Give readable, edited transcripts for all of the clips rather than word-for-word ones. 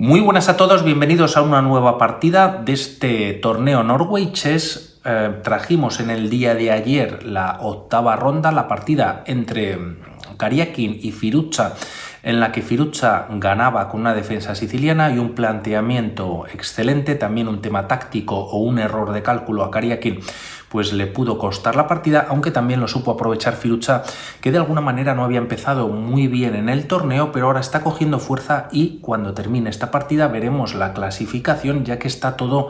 Muy buenas a todos, bienvenidos a una nueva partida de este torneo Norway Chess. Trajimos en el día de ayer la octava ronda, la partida entre Karjakin y Firuza, en la que Firuza ganaba con una defensa siciliana y un planteamiento excelente, también un tema táctico o un error de cálculo a Karjakin pues le pudo costar la partida, aunque también lo supo aprovechar Firuza, que de alguna manera no había empezado muy bien en el torneo, pero ahora está cogiendo fuerza y cuando termine esta partida veremos la clasificación, ya que está todo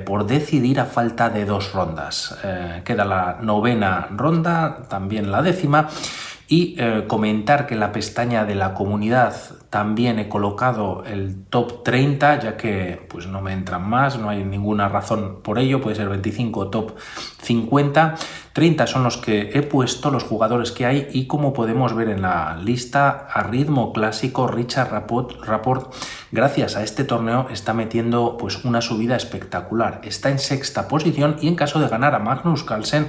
por decidir a falta de 2 rondas. Queda la 9ª ronda, también la 10ª. Y comentar que en la pestaña de la comunidad también he colocado el top 30, ya que pues no me entran más, no hay ninguna razón por ello, puede ser 25 top 50. 30 son los que he puesto, los jugadores que hay, y como podemos ver en la lista, a ritmo clásico, Richard Rapport, gracias a este torneo, está metiendo pues una subida espectacular. Está en 6ª posición y en caso de ganar a Magnus Carlsen,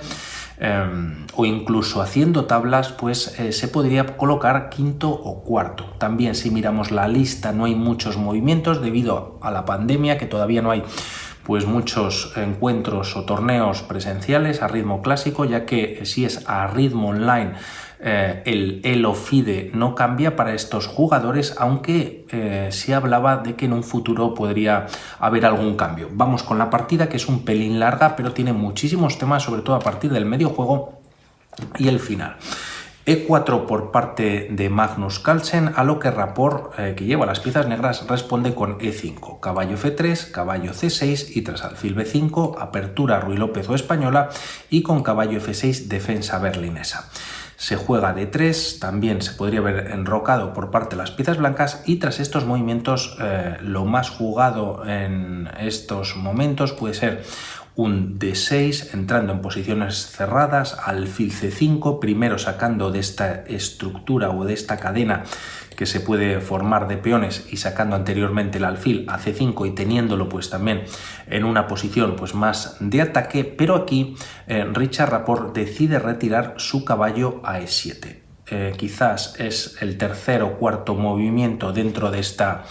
o incluso haciendo tablas, pues se podría colocar 5º o 4º. También si miramos la lista no hay muchos movimientos debido a la pandemia, que todavía no hay pues muchos encuentros o torneos presenciales a ritmo clásico, ya que si es a ritmo online el Elo FIDE no cambia para estos jugadores, aunque se hablaba de que en un futuro podría haber algún cambio. Vamos con la partida, que es un pelín larga, pero tiene muchísimos temas, sobre todo a partir del medio juego y el final. E4 por parte de Magnus Carlsen, a lo que Rapport, que lleva las piezas negras, responde con E5, caballo F3, caballo C6 y tras alfil B5, apertura Ruy López o española, y con caballo F6 defensa berlinesa. Se juega D3, también se podría haber enrocado por parte de las piezas blancas, y tras estos movimientos lo más jugado en estos momentos puede ser un D6 entrando en posiciones cerradas, alfil C5, primero sacando de esta estructura o de esta cadena que se puede formar de peones y sacando anteriormente el alfil a C5 y teniéndolo pues también en una posición pues más de ataque, pero aquí Richard Rapport decide retirar su caballo a E7. Quizás es el tercer o cuarto movimiento dentro de esta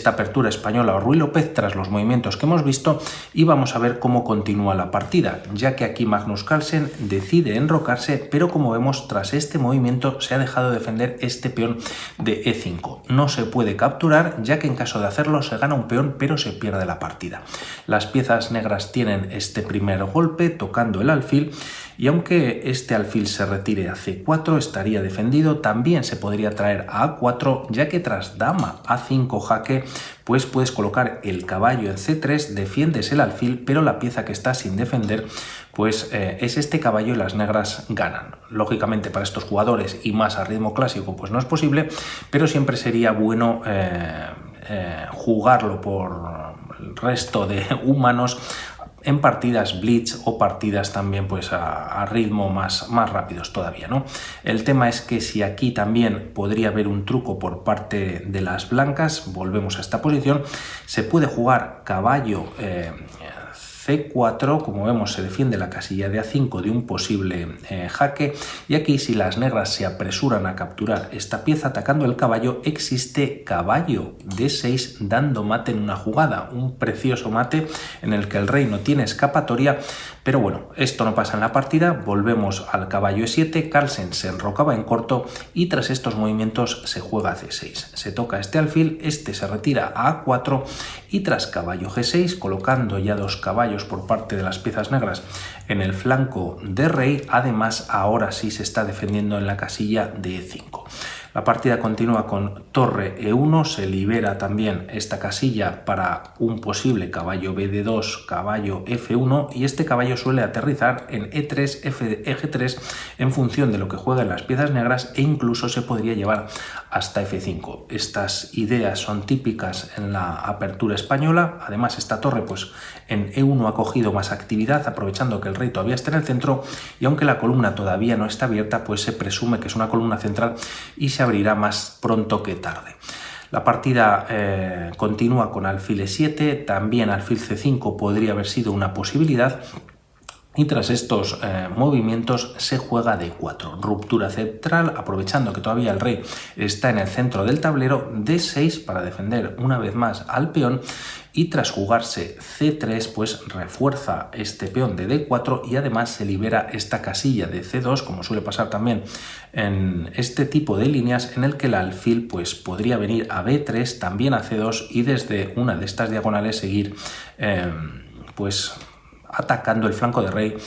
apertura española o Ruy López tras los movimientos que hemos visto, y vamos a ver cómo continúa la partida, ya que aquí Magnus Carlsen decide enrocarse, pero como vemos tras este movimiento se ha dejado de defender este peón de E5. No se puede capturar, ya que en caso de hacerlo se gana un peón pero se pierde la partida. Las piezas negras tienen este primer golpe tocando el alfil, y aunque este alfil se retire a C4 estaría defendido, también se podría traer a A4, ya que tras dama A5 jaque pues puedes colocar el caballo en C3, defiendes el alfil, pero la pieza que está sin defender pues es este caballo y las negras ganan. Lógicamente para estos jugadores y más a ritmo clásico pues no es posible, pero siempre sería bueno jugarlo por el resto de humanos en partidas blitz o partidas también pues a ritmo más rápidos todavía, ¿no? El tema es que si aquí también podría haber un truco por parte de las blancas, volvemos a esta posición, se puede jugar caballo C4, como vemos se defiende la casilla de A5 de un posible jaque, y aquí si las negras se apresuran a capturar esta pieza atacando el caballo, existe caballo D6 dando mate en una jugada, un precioso mate en el que el rey no tiene escapatoria, pero bueno, esto no pasa en la partida. Volvemos al caballo E7, Carlsen se enrocaba en corto y tras estos movimientos se juega C6, se toca este alfil, este se retira a A4 y tras caballo G6, colocando ya 2 caballos por parte de las piezas negras en el flanco de rey, además ahora sí se está defendiendo en la casilla de E5. La partida continúa con torre E1, se libera también esta casilla para un posible caballo BD2, caballo F1, y este caballo suele aterrizar en E3, G3 en función de lo que jueguen las piezas negras, e incluso se podría llevar hasta F5. Estas ideas son típicas en la apertura española. Además esta torre pues en E1 ha cogido más actividad aprovechando que el rey todavía está en el centro, y aunque la columna todavía no está abierta pues se presume que es una columna central y se abrirá más pronto que tarde. La partida continúa con alfil E7, también alfil C5 podría haber sido una posibilidad, Y tras estos movimientos se juega D4, ruptura central, aprovechando que todavía el rey está en el centro del tablero, D6 para defender una vez más al peón, y tras jugarse C3 pues refuerza este peón de D4 y además se libera esta casilla de C2, como suele pasar también en este tipo de líneas, en el que el alfil pues podría venir a B3, también a C2 y desde una de estas diagonales seguir pues atacando el flanco de rey,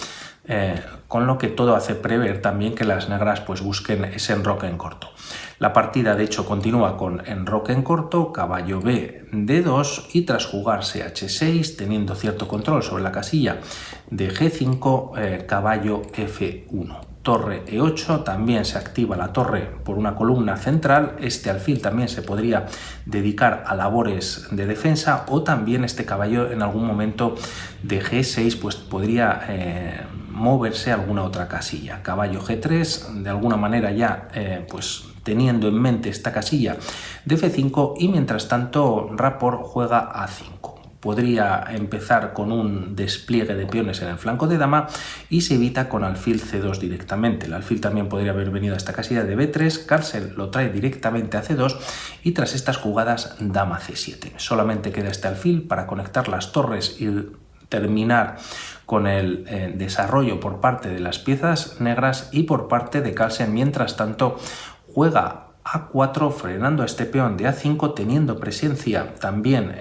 con lo que todo hace prever también que las negras pues busquen ese enroque en corto. La partida de hecho continúa con enroque en corto, caballo B, D2 y tras jugarse H6, teniendo cierto control sobre la casilla de G5, caballo F1. Torre E8, también se activa la torre por una columna central, este alfil también se podría dedicar a labores de defensa, o también este caballo en algún momento de G6 pues podría moverse a alguna otra casilla. Caballo G3, de alguna manera ya pues teniendo en mente esta casilla de F5, y mientras tanto Rapport juega A5. Podría empezar con un despliegue de peones en el flanco de dama y se evita con alfil C2 directamente. El alfil también podría haber venido a esta casilla de B3, Carlsen lo trae directamente a C2 y tras estas jugadas dama C7. Solamente queda este alfil para conectar las torres y terminar con el desarrollo por parte de las piezas negras, y por parte de Carlsen mientras tanto juega A4 frenando a este peón de A5, teniendo presencia también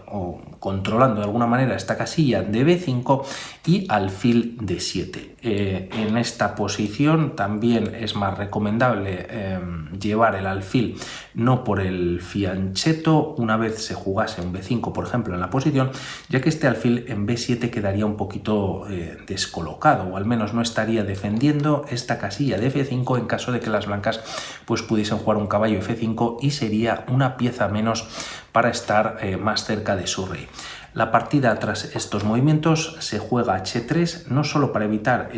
o controlando de alguna manera esta casilla de B5 y alfil D7. En esta posición también es más recomendable llevar el alfil no por el fianchetto una vez se jugase un B5 por ejemplo en la posición, ya que este alfil en B7 quedaría un poquito descolocado, o al menos no estaría defendiendo esta casilla de F5 en caso de que las blancas pues pudiesen jugar un caballo F5 y sería una pieza menos para estar más cerca de su rey. La partida tras estos movimientos se juega H3, no solo para evitar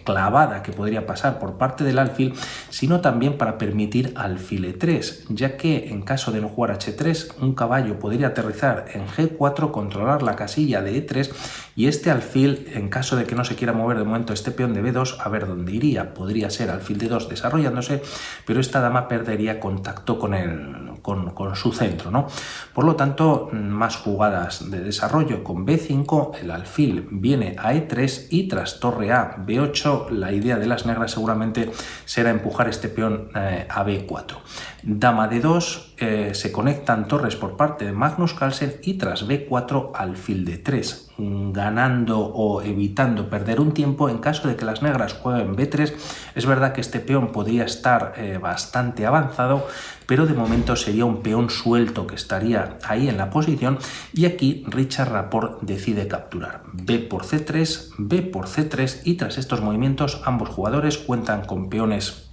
clavada que podría pasar por parte del alfil, sino también para permitir alfil E3, ya que en caso de no jugar H3, un caballo podría aterrizar en G4, controlar la casilla de E3, y este alfil, en caso de que no se quiera mover de momento este peón de B2, a ver dónde iría. Podría ser alfil D2 desarrollándose, pero esta dama perdería contacto con su centro, ¿no? Por lo tanto, más jugadas de desarrollo con B5, el alfil viene a E3 y tras torre A, B8, la idea de las negras seguramente será empujar este peón a B4. Dama D2, se conectan torres por parte de Magnus Carlsen y tras B4 alfil D3, ganando o evitando perder un tiempo en caso de que las negras jueguen B3. Es verdad que este peón podría estar bastante avanzado, pero de momento sería un peón suelto que estaría ahí en la posición, y aquí Richard Rapport decide capturar. B por C3, B por C3, y tras estos movimientos ambos jugadores cuentan con peones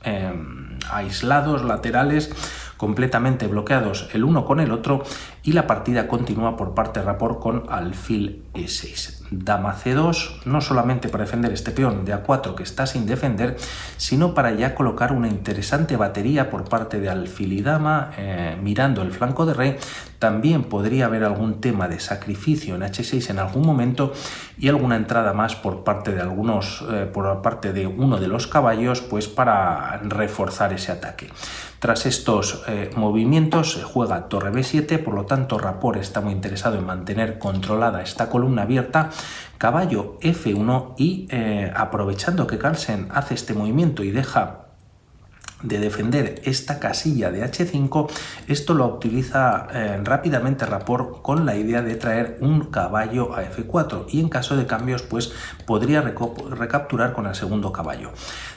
aislados, laterales, completamente bloqueados el uno con el otro, y la partida continúa por parte de Rapport con alfil E6. Dama C2, no solamente para defender este peón de A4 que está sin defender, sino para ya colocar una interesante batería por parte de alfil y dama, mirando el flanco de rey. También podría haber algún tema de sacrificio en H6 en algún momento, y alguna entrada más por parte de por parte de uno de los caballos, pues para reforzar ese ataque. Tras estos movimientos se juega torre B7, por lo tanto Rapport está muy interesado en mantener controlada esta columna abierta. Caballo F1 y aprovechando que Carlsen hace este movimiento y deja de defender esta casilla de H5, esto lo utiliza rápidamente Rapport con la idea de traer un caballo a F4, y en caso de cambios pues podría recapturar con el segundo caballo.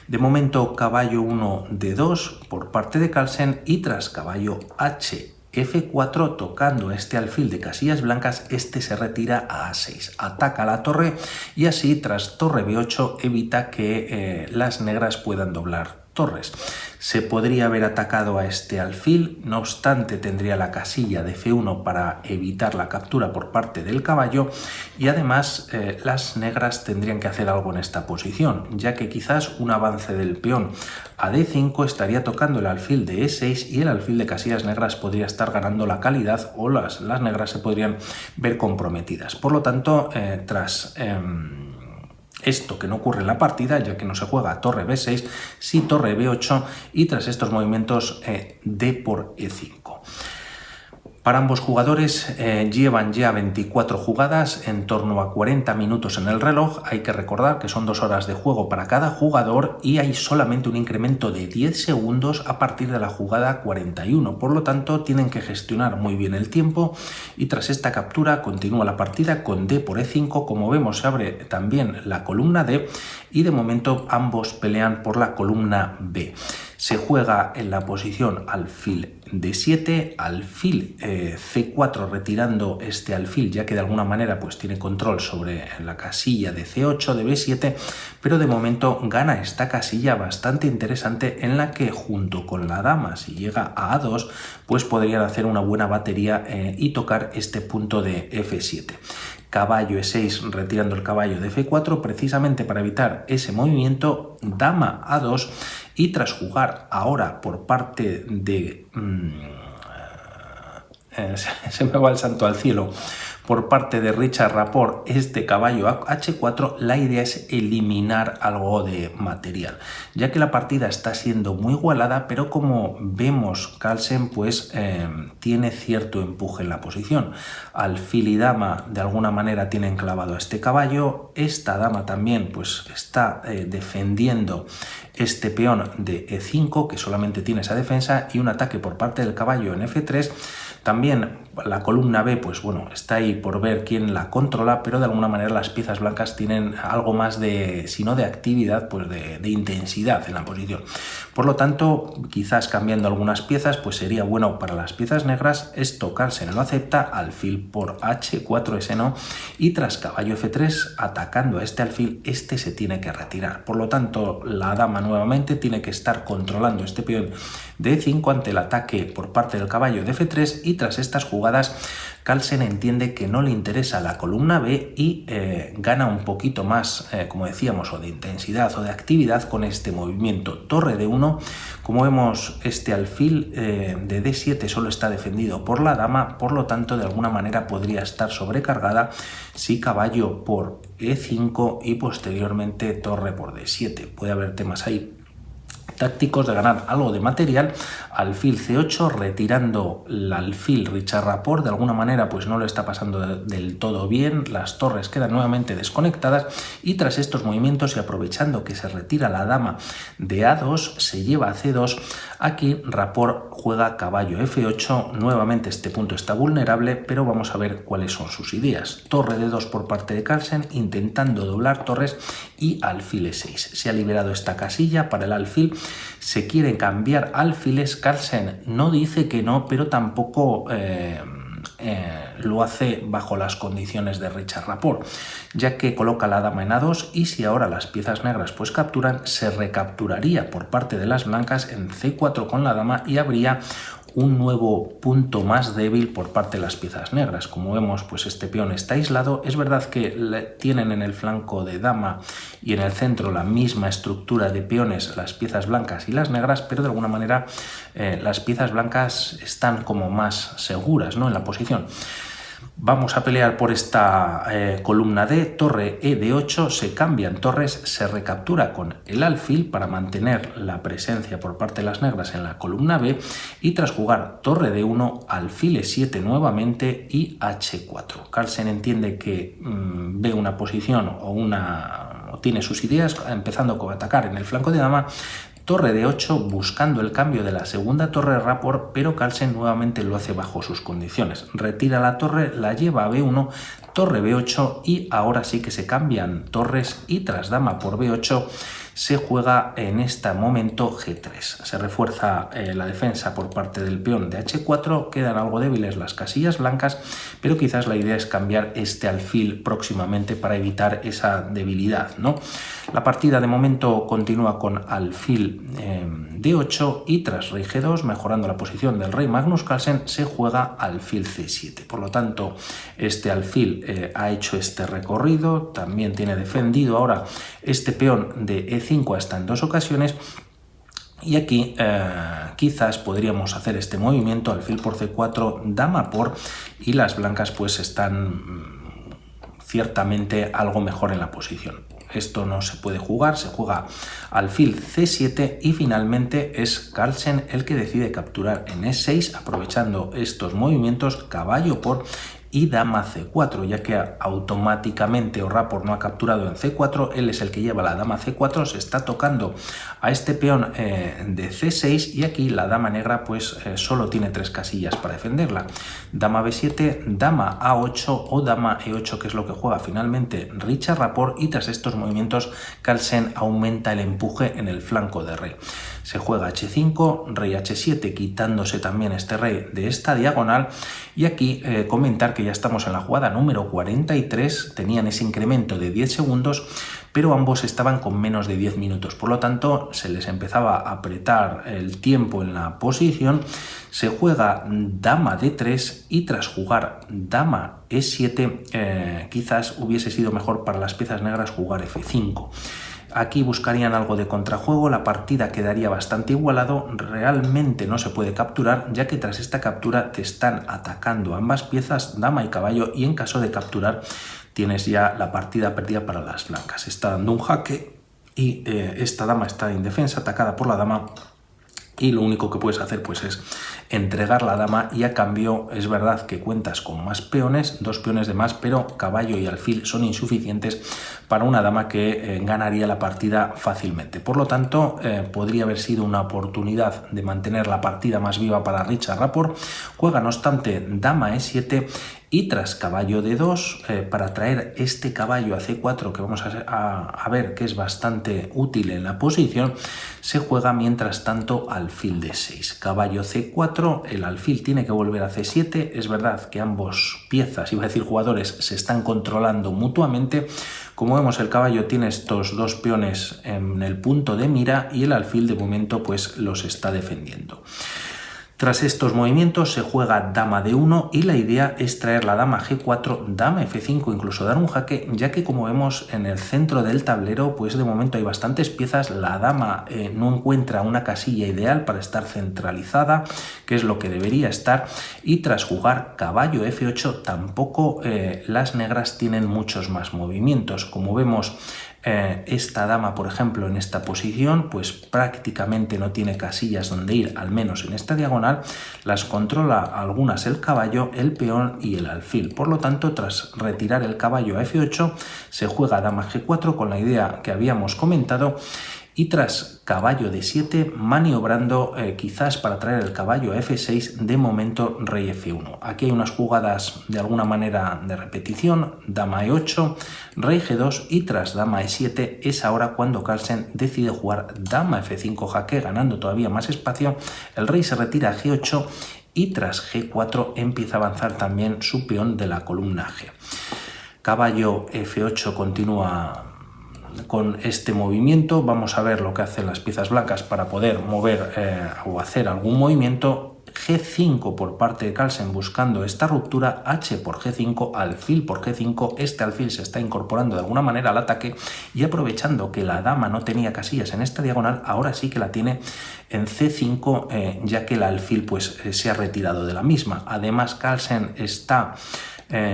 De momento caballo 1 D2 por parte de Carlsen, y tras caballo H F4 tocando este alfil de casillas blancas, este se retira a A6, ataca la torre, y así tras torre B8 evita que las negras puedan doblar torres. Se podría haber atacado a este alfil, no obstante tendría la casilla de F1 para evitar la captura por parte del caballo, y además las negras tendrían que hacer algo en esta posición, ya que quizás un avance del peón a D5 estaría tocando el alfil de E6 y el alfil de casillas negras podría estar ganando la calidad, o las negras se podrían ver comprometidas. Por lo tanto, tras Esto que no ocurre en la partida, ya que no se juega torre b6, sí torre b8 y tras estos movimientos d por e5. Para ambos jugadores llevan ya 24 jugadas, en torno a 40 minutos en el reloj. Hay que recordar que son 2 horas de juego para cada jugador y hay solamente un incremento de 10 segundos a partir de la jugada 41. Por lo tanto, tienen que gestionar muy bien el tiempo y tras esta captura continúa la partida con d por e5. Como vemos, se abre también la columna d y de momento ambos pelean por la columna b. Se juega en la posición alfil d7, alfil c4 retirando este alfil, ya que de alguna manera pues tiene control sobre la casilla de c8, de b7, pero de momento gana esta casilla bastante interesante en la que junto con la dama, si llega a a2, pues podrían hacer una buena batería y tocar este punto de f7. Caballo e6 retirando el caballo de f4 precisamente para evitar ese movimiento, dama a2 y tras jugar ahora por parte de... se me va el santo al cielo. Por parte de Richard Rapport, este caballo a h4, la idea es eliminar algo de material, ya que la partida está siendo muy igualada, pero como vemos, Carlsen pues tiene cierto empuje en la posición. Alfil y dama de alguna manera tienen clavado a este caballo, esta dama también pues está defendiendo este peón de e5 que solamente tiene esa defensa y un ataque por parte del caballo en f3. También la columna B, pues bueno, está ahí por ver quién la controla, pero de alguna manera las piezas blancas tienen algo más de, si no de actividad, pues de intensidad en la posición. Por lo tanto, quizás cambiando algunas piezas, pues sería bueno para las piezas negras. Esto Carlsen lo acepta, alfil por h4, ese no, y tras caballo f3, atacando a este alfil, este se tiene que retirar. Por lo tanto, la dama nuevamente tiene que estar controlando este peón de e5 ante el ataque por parte del caballo de f3 y tras estas jugadas Carlsen entiende que no le interesa la columna B y gana un poquito más, como decíamos, o de intensidad o de actividad con este movimiento. Torre de 1, como vemos, este alfil de d7 solo está defendido por la dama, por lo tanto de alguna manera podría estar sobrecargada si caballo por e5 y posteriormente torre por d7. Puede haber temas ahí tácticos de ganar algo de material. Alfil c8 retirando el alfil. Richard Rapport de alguna manera pues no lo está pasando del todo bien, las torres quedan nuevamente desconectadas y tras estos movimientos y aprovechando que se retira la dama de a2 se lleva a c2. Aquí Rapport juega caballo f8, nuevamente este punto está vulnerable, pero vamos a ver cuáles son sus ideas. Torre de 2 por parte de Carlsen intentando doblar torres y alfil e6. Se ha liberado esta casilla para el alfil, se quieren cambiar alfiles. Carlsen no dice que no, pero tampoco lo hace bajo las condiciones de Richard Rapport, ya que coloca la dama en a2 y si ahora las piezas negras pues capturan, se recapturaría por parte de las blancas en c4 con la dama y habría un nuevo punto más débil por parte de las piezas negras. Como vemos, pues este peón está aislado. Es verdad que tienen en el flanco de dama y en el centro la misma estructura de peones las piezas blancas y las negras, pero de alguna manera las piezas blancas están como más seguras, ¿no?, en la posición. Vamos a pelear por esta columna D, torre E de 8, se cambian torres, se recaptura con el alfil para mantener la presencia por parte de las negras en la columna B y tras jugar torre de 1, alfil E7 nuevamente y H4. Carlsen entiende que ve una posición o tiene sus ideas, empezando con atacar en el flanco de dama. Torre de 8 buscando el cambio de la segunda torre de Rapport, pero Carlsen nuevamente lo hace bajo sus condiciones. Retira la torre, la lleva a B1, torre B8 y ahora sí que se cambian torres y tras dama por B8 se juega en este momento G3. Se refuerza la defensa por parte del peón de H4, quedan algo débiles las casillas blancas, pero quizás la idea es cambiar este alfil próximamente para evitar esa debilidad, ¿no? La partida de momento continúa con alfil D8 y tras rey G2, mejorando la posición del rey Magnus Carlsen, se juega alfil C7. Por lo tanto, este alfil ha hecho este recorrido, también tiene defendido ahora este peón de E5 hasta en 2 ocasiones. Y aquí quizás podríamos hacer este movimiento, alfil por C4, dama por, y las blancas pues están ciertamente algo mejor en la posición. esto no se puede jugar, se juega alfil C7 y finalmente es Carlsen el que decide capturar en E6, aprovechando estos movimientos caballo por y dama C4, ya que automáticamente Rapport no ha capturado en C4, él es el que lleva la dama C4, se está tocando a este peón de C6 y aquí la dama negra pues solo tiene 3 casillas para defenderla. Dama B7, dama A8 o dama E8, que es lo que juega finalmente Richard Rapport, y tras estos movimientos Carlsen aumenta el empuje en el flanco de rey. Se juega H5, rey H7, quitándose también este rey de esta diagonal, y aquí comentar que ya estamos en la jugada número 43, tenían ese incremento de 10 segundos, pero ambos estaban con menos de 10 minutos, por lo tanto se les empezaba a apretar el tiempo en la posición. Se juega dama D3 y tras jugar dama E7 quizás hubiese sido mejor para las piezas negras jugar F5. Aquí buscarían algo de contrajuego, la partida quedaría bastante igualado, realmente no se puede capturar, ya que tras esta captura te están atacando ambas piezas, dama y caballo, y en caso de capturar tienes ya la partida perdida para las blancas. Está dando un jaque y esta dama está indefensa, atacada por la dama, y lo único que puedes hacer pues es entregar la dama, y a cambio es verdad que cuentas con más peones, 2 peones de más, pero caballo y alfil son insuficientes para una dama que ganaría la partida fácilmente. Por lo tanto, podría haber sido una oportunidad de mantener la partida más viva para Richard Rapport. Juega no obstante dama E7 y tras caballo D2 para traer este caballo a C4, que vamos a ver que es bastante útil en la posición, se juega mientras tanto alfil D6. Caballo C4, el alfil tiene que volver a C7, es verdad que ambos piezas, iba a decir jugadores, se están controlando mutuamente. Como vemos, el caballo tiene estos 2 peones en el punto de mira y el alfil de momento pues los está defendiendo. Tras estos movimientos se juega dama D1 y la idea es traer la dama G4, dama F5, incluso dar un jaque, ya que como vemos en el centro del tablero pues de momento hay bastantes piezas, la dama no encuentra una casilla ideal para estar centralizada, que es lo que debería estar, y tras jugar caballo F8 tampoco las negras tienen muchos más movimientos. Como vemos, esta dama, por ejemplo, en esta posición, pues prácticamente no tiene casillas donde ir, al menos en esta diagonal, las controla algunas el caballo, el peón y el alfil. Por lo tanto, tras retirar el caballo a F8, se juega dama G4 con la idea que habíamos comentado, y tras caballo D7 maniobrando quizás para traer el caballo a F6, de momento rey F1. Aquí hay unas jugadas de alguna manera de repetición, dama E8, rey G2 y tras dama E7 es ahora cuando Carlsen decide jugar dama F5 jaque, ganando todavía más espacio, el rey se retira a G8 y tras G4 empieza a avanzar también su peón de la columna G. Caballo F8 continúa con este movimiento. Vamos a ver lo que hacen las piezas blancas para poder mover o hacer algún movimiento. G5 por parte de Carlsen buscando esta ruptura, H por G5, alfil por G5, este alfil se está incorporando de alguna manera al ataque y aprovechando que la dama no tenía casillas en esta diagonal, ahora sí que la tiene en C5, ya que el alfil pues se ha retirado de la misma. Además Carlsen está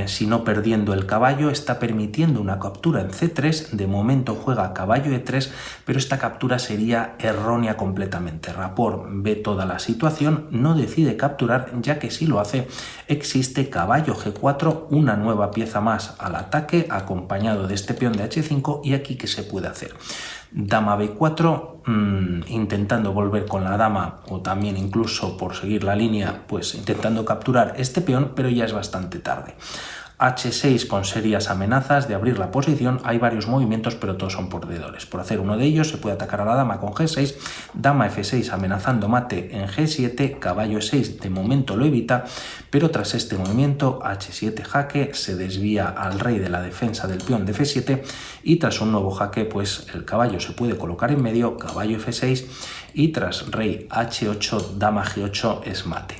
si no perdiendo el caballo, está permitiendo una captura en C3, de momento juega caballo E3, pero esta captura sería errónea completamente. Rapport ve toda la situación, no decide capturar, ya que si lo hace existe caballo G4, una nueva pieza más al ataque, acompañado de este peón de H5, y aquí ¿qué se puede hacer? Dama B4, intentando volver con la dama, o también incluso por seguir la línea, pues intentando capturar este peón, pero ya es bastante tarde. H6 con serias amenazas de abrir la posición, hay varios movimientos pero todos son perdedores. Por hacer uno de ellos se puede atacar a la dama con G6, dama F6 amenazando mate en G7, caballo E6 de momento lo evita, pero tras este movimiento H7 jaque, se desvía al rey de la defensa del peón de F7 y tras un nuevo jaque pues el caballo se puede colocar en medio, caballo F6 y tras rey H8, dama G8 es mate.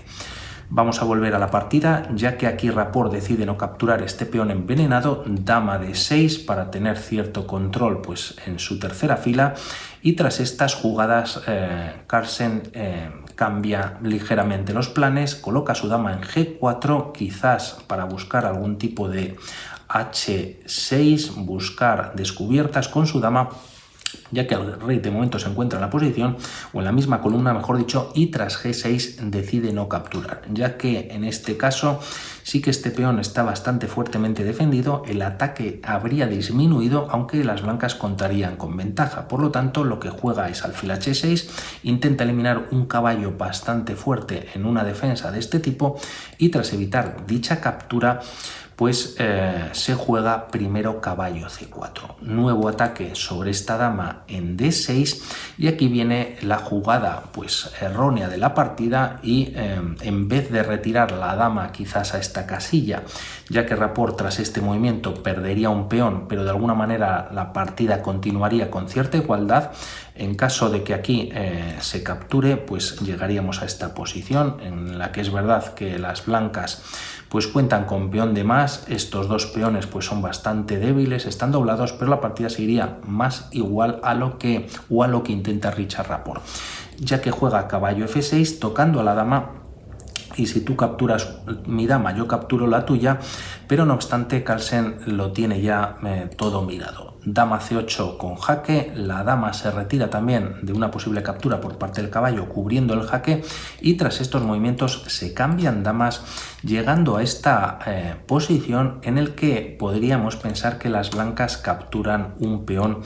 Vamos a volver a la partida, ya que aquí Rapport decide no capturar este peón envenenado, dama de 6 para tener cierto control pues en su tercera fila, y tras estas jugadas Carlsen cambia ligeramente los planes, coloca su dama en G4, quizás para buscar algún tipo de H6, buscar descubiertas con su dama, ya que el rey de momento se encuentra en la posición o en la misma columna, mejor dicho, y tras G6 decide no capturar, ya que en este caso sí que este peón está bastante fuertemente defendido, el ataque habría disminuido, aunque las blancas contarían con ventaja. Por lo tanto, lo que juega es alfil H6, intenta eliminar un caballo bastante fuerte en una defensa de este tipo y tras evitar dicha captura, pues se juega primero caballo C4, nuevo ataque sobre esta dama en D6 y aquí viene la jugada pues errónea de la partida y en vez de retirar la dama quizás a esta casilla, ya que Rapport tras este movimiento perdería un peón, pero de alguna manera la partida continuaría con cierta igualdad. En caso de que aquí se capture, pues llegaríamos a esta posición en la que es verdad que las blancas pues cuentan con peón de más, estos dos peones pues son bastante débiles, están doblados, pero la partida seguiría más igual a lo que intenta Richard Rapport, ya que juega caballo F6 tocando a la dama. Y si tú capturas mi dama, yo capturo la tuya, pero no obstante Carlsen lo tiene ya todo mirado. Dama C8 con jaque, la dama se retira también de una posible captura por parte del caballo cubriendo el jaque y tras estos movimientos se cambian damas, llegando a esta posición en el que podríamos pensar que las blancas capturan un peón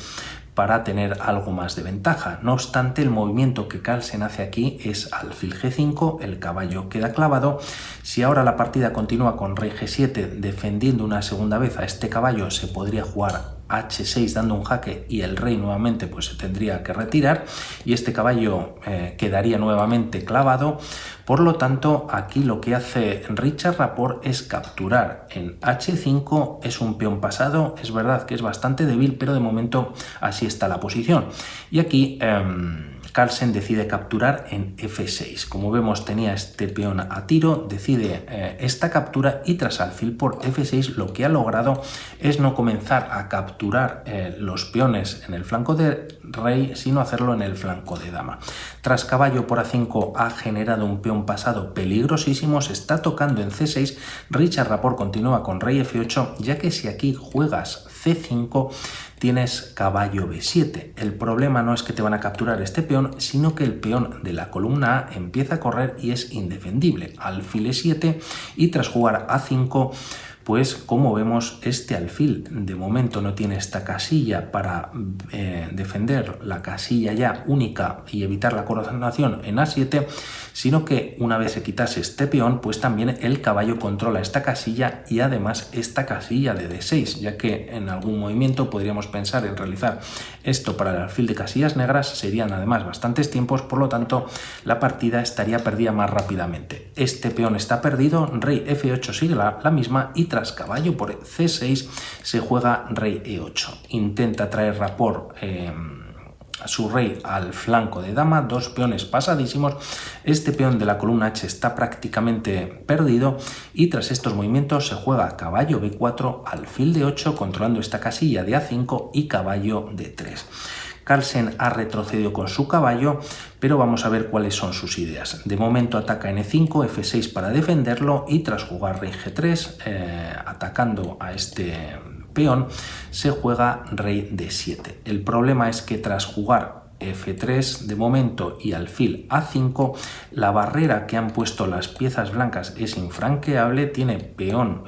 para tener algo más de ventaja. No obstante, el movimiento que Carlsen hace aquí es alfil G5, el caballo queda clavado. Si ahora la partida continúa con rey G7 defendiendo una segunda vez a este caballo, se podría jugar H6 dando un jaque y el rey nuevamente pues se tendría que retirar y este caballo quedaría nuevamente clavado. Por lo tanto, aquí lo que hace Richard Rapport es capturar en H5, es un peón pasado, es verdad que es bastante débil, pero de momento así está la posición. Y aquí Carlsen decide capturar en F6. Como vemos, tenía este peón a tiro, decide esta captura y tras alfil por F6 lo que ha logrado es no comenzar a capturar los peones en el flanco de rey, sino hacerlo en el flanco de dama. Tras caballo por A5 ha generado un peón pasado peligrosísimo, se está tocando en C6, Richard Rapport continúa con rey F8, ya que si aquí juegas C5 tienes caballo B7. El problema no es que te van a capturar este peón, sino que el peón de la columna A empieza a correr y es indefendible. Alfil E7 y tras jugar A5, pues como vemos este alfil de momento no tiene esta casilla para defender la casilla ya única y evitar la coronación en A7, sino que una vez se quitase este peón, pues también el caballo controla esta casilla y además esta casilla de D6, ya que en algún movimiento podríamos pensar en realizar esto para el alfil de casillas negras, serían además bastantes tiempos, por lo tanto la partida estaría perdida más rápidamente. Este peón está perdido, rey F8 sigue la misma y tras caballo por C6 se juega rey E8. Intenta traer Rapport a su rey al flanco de dama, dos peones pasadísimos. Este peón de la columna H está prácticamente perdido y tras estos movimientos se juega caballo B4, alfil D8 controlando esta casilla de A5 y caballo D3. Carlsen ha retrocedido con su caballo, pero vamos a ver cuáles son sus ideas. De momento ataca en E5, F6 para defenderlo y tras jugar rey G3, atacando a este peón, se juega rey D7. El problema es que tras jugar F3 de momento y alfil A5, la barrera que han puesto las piezas blancas es infranqueable, tiene peón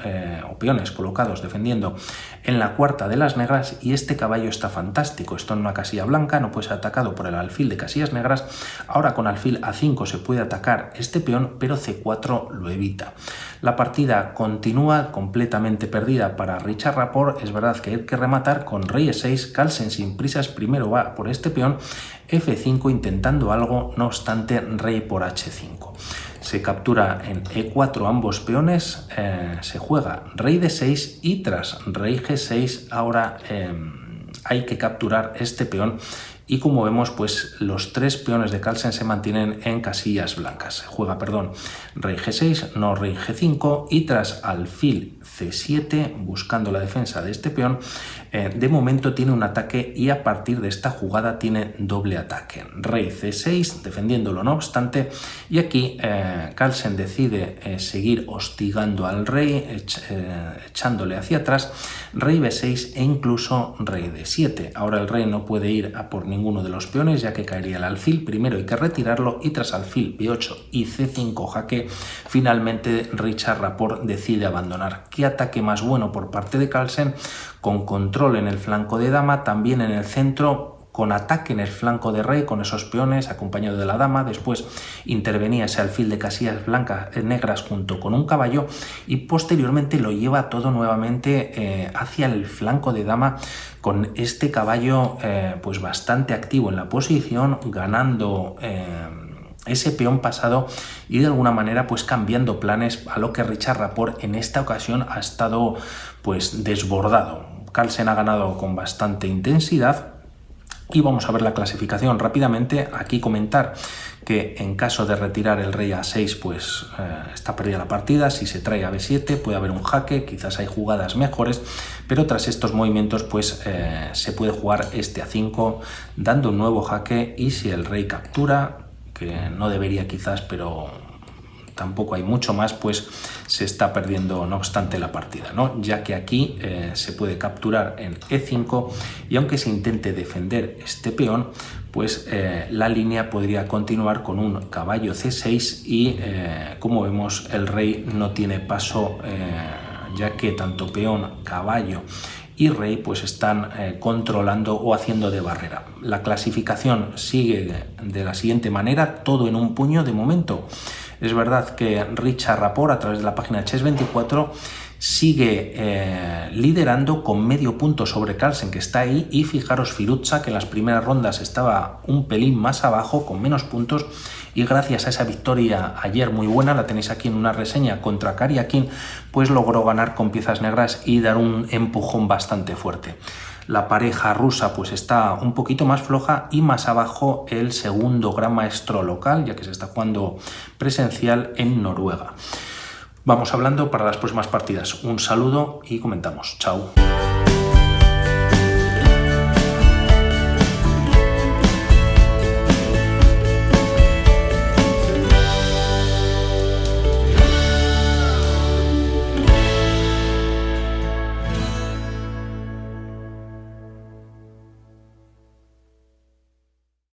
o peones colocados defendiendo en la cuarta de las negras y este caballo está fantástico, está en una casilla blanca, no puede ser atacado por el alfil de casillas negras. Ahora con alfil A5 se puede atacar este peón, pero C4 lo evita. La partida continúa completamente perdida para Richard Rapport. Es verdad que hay que rematar con rey E6, Carlsen sin prisas primero va por este peón, F5 intentando algo, no obstante rey por H5. Se captura en E4 ambos peones, se juega rey D6 y tras rey G6 ahora hay que capturar este peón y como vemos pues los 3 peones de Carlsen se mantienen en casillas blancas. Se juega, perdón, rey G6, no rey G5 y tras alfil C7 buscando la defensa de este peón, de momento tiene un ataque y a partir de esta jugada tiene doble ataque. Rey C6 defendiéndolo no obstante y aquí Carlsen decide seguir hostigando al rey echándole hacia atrás, rey B6 e incluso rey D7. Ahora el rey no puede ir a por ninguno de los peones ya que caería el alfil, primero hay que retirarlo y tras alfil B8 y C5 jaque finalmente Richard Rapport decide abandonar. ¿Qué ataque más bueno por parte de Carlsen? Con control en el flanco de dama, también en el centro, con ataque en el flanco de rey con esos peones acompañado de la dama, después intervenía ese alfil de casillas blancas negras junto con un caballo y posteriormente lo lleva todo nuevamente hacia el flanco de dama con este caballo pues bastante activo en la posición, ganando ese peón pasado y de alguna manera pues cambiando planes, a lo que Richard Rapport en esta ocasión ha estado pues desbordado. Carlsen ha ganado con bastante intensidad y vamos a ver la clasificación rápidamente. Aquí comentar que en caso de retirar el rey A6 pues está perdida la partida. Si se trae a B7 puede haber un jaque, quizás hay jugadas mejores, pero tras estos movimientos pues se puede jugar este A5 dando un nuevo jaque y si el rey captura, que no debería quizás, pero tampoco hay mucho más, pues se está perdiendo no obstante la partida, ¿no? Ya que aquí se puede capturar en E5 y aunque se intente defender este peón, pues la línea podría continuar con un caballo C6 y como vemos el rey no tiene paso ya que tanto peón, caballo y rey pues están controlando o haciendo de barrera. La clasificación sigue de la siguiente manera, todo en un puño de momento. Es verdad que Richard Rapport a través de la página Chess24 sigue liderando con medio punto sobre Carlsen, que está ahí, y fijaros Firouzja, que en las primeras rondas estaba un pelín más abajo con menos puntos y gracias a esa victoria ayer muy buena, la tenéis aquí en una reseña contra Karyakin, pues logró ganar con piezas negras y dar un empujón bastante fuerte. La pareja rusa pues está un poquito más floja y más abajo el segundo gran maestro local, ya que se está jugando presencial en Noruega. Vamos hablando para las próximas partidas. Un saludo y comentamos. Chao.